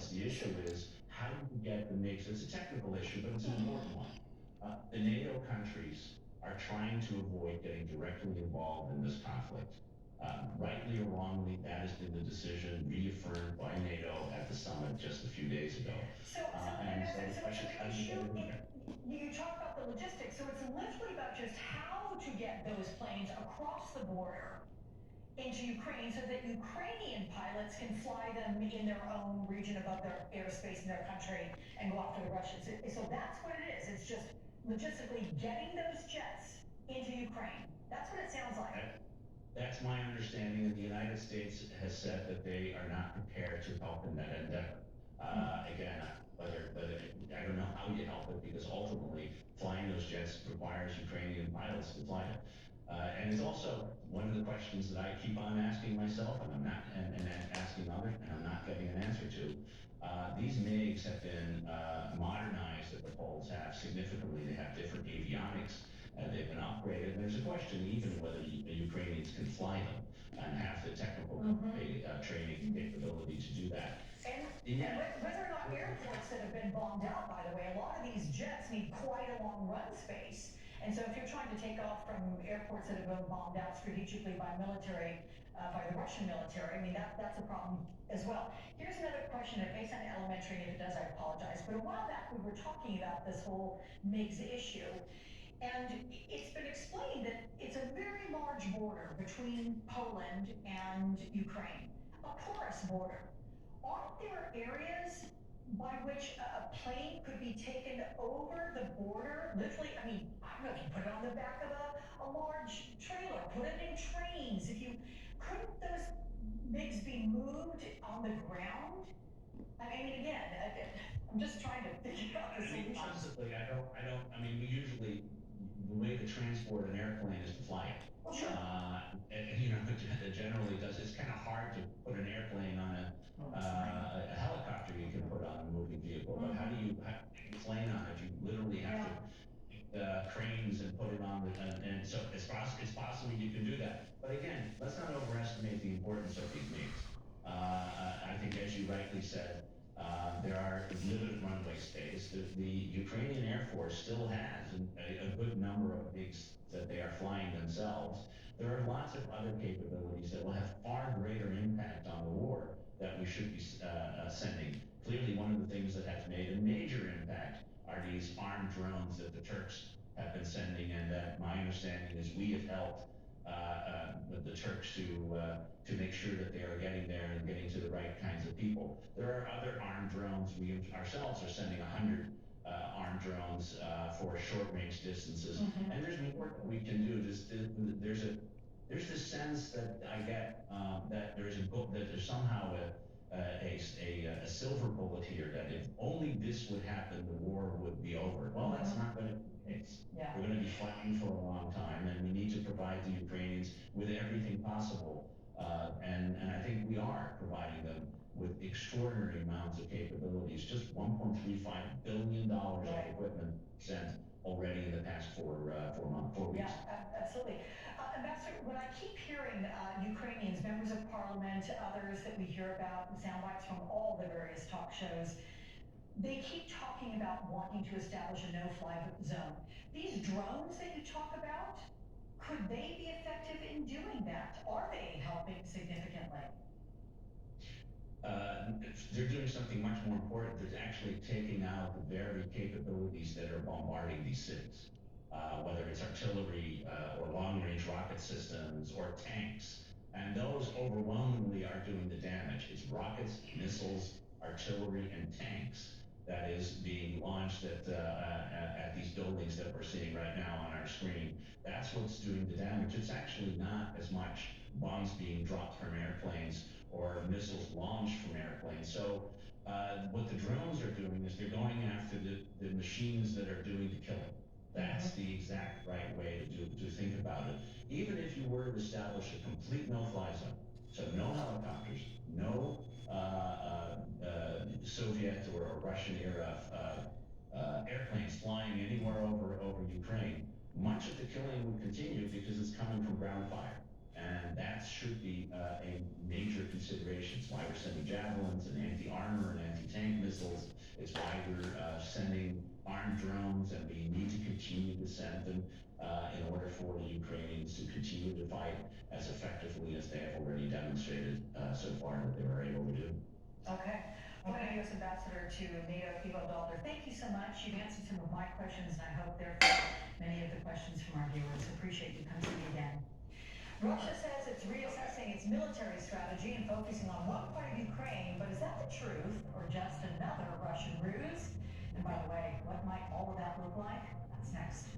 pilots. The issue is how do you get the mix? It's a technical issue, but it's an important one. The NATO countries are trying to avoid getting directly involved in this conflict. Rightly or wrongly, that has been the decision reaffirmed by NATO at the summit just a few days ago. And so the question is, how do you get in there? You talk about the logistics, so it's literally about just how to get those planes across the border into Ukraine so that Ukrainian pilots can fly them in their own region above their airspace in their country and go after the Russians. So that's what it is. It's just logistically getting those jets into Ukraine. That's what it sounds like. That's my understanding, and the United States has said that they are not prepared to help in that endeavor. Again, whether I don't know how you help it, because ultimately flying those jets requires Ukrainian pilots to fly it. And it's also one of the questions that I keep on asking myself, and I'm not, and asking others, and I'm not getting an answer to. These MiGs have been modernized at the Poles have significantly. They have different avionics. They've been upgraded. And there's a question even whether the Ukrainians can fly them and have the technical training capability to do that. And whether or not airports that have been bombed out, by the way, a lot of these jets need quite a long run space. And so if you're trying to take off from airports that have been bombed out strategically by military, by the Russian military, I mean, that's a problem as well. Here's another question that may sound elementary, and if it does, I apologize. But a while back, we were talking about this whole MiGs issue. And it's been explained that it's a very large border between Poland and Ukraine, a porous border. Aren't there areas by which a plane could be taken over the border? Literally, I mean, I don't know if you put it on the back of a large trailer, put it in trains. Couldn't those MiGs be moved on the ground? I mean, again, I'm just trying to figure out the solution. Honestly, I mean, we usually, the way to transport an airplane is to fly it. Well, sure. It generally does. It's kind of hard to put an airplane on a helicopter you can put on a moving vehicle, but how do you plane on it? You literally have to cranes and put it on and so it's possible you can do that. But again, let's not overestimate the importance of these MiGs. I think, as you rightly said, there are limited runway space. The Ukrainian Air Force still has a good number of MiGs that they are flying themselves. There are lots of other capabilities that will have far greater impact on the war that we should be sending. Clearly, one of the things that has made a major impact are these armed drones that the Turks have been sending, and that my understanding is we have helped the Turks to make sure that they are getting there and getting to the right kinds of people. There are other armed drones. We ourselves are sending 100 armed drones for short range distances, and there's more that we can do. There's this sense that I get that there's somehow a silver bullet here, that if only this would happen, the war would be over. Well, that's not going to be the case. Yeah. We're going to be fighting for a long time, and we need to provide the Ukrainians with everything possible. And I think we are providing them with extraordinary amounts of capabilities. Just $1.35 billion of equipment sent already in the past 4 weeks. Yeah, absolutely. Ambassador, when I keep hearing Ukrainians, members of parliament, others that we hear about, sound bites from all the various talk shows, they keep talking about wanting to establish a no-fly zone. These drones that you talk about, could they be effective in doing that? Are they helping significantly? They're doing something much more important. They're actually taking out the very capabilities that are bombarding these cities, whether it's artillery or long-range rocket systems or tanks. And those overwhelmingly are doing the damage. It's rockets, missiles, artillery, and tanks that is being launched at these buildings that we're seeing right now on our screen. That's what's doing the damage. It's actually not as much bombs being dropped from airplanes or missiles launched from airplanes. So what the drones are doing is they're going after the machines that are doing the killing. That's the exact right way to think about it. Even if you were to establish a complete no-fly zone, so no helicopters, no Soviet or Russian era airplanes flying anywhere over Ukraine, much of the killing would continue because it's coming from ground fire. and that should be a major consideration. It's why we're sending javelins and anti-armor and anti-tank missiles. It's why we're sending armed drones, and we need to continue to send them in order for the Ukrainians to continue to fight as effectively as they have already demonstrated so far that they were able to do. Okay. Okay, U.S. Ambassador to NATO, Thibaut Dalder, thank you so much. You've answered some of my questions, and I hope therefore many of the questions from our viewers. Appreciate you coming to me again. Russia says it's reassessing its military strategy and focusing on one part of Ukraine, but is that the truth or just another Russian ruse? And by the way, what might all of that look like? That's next.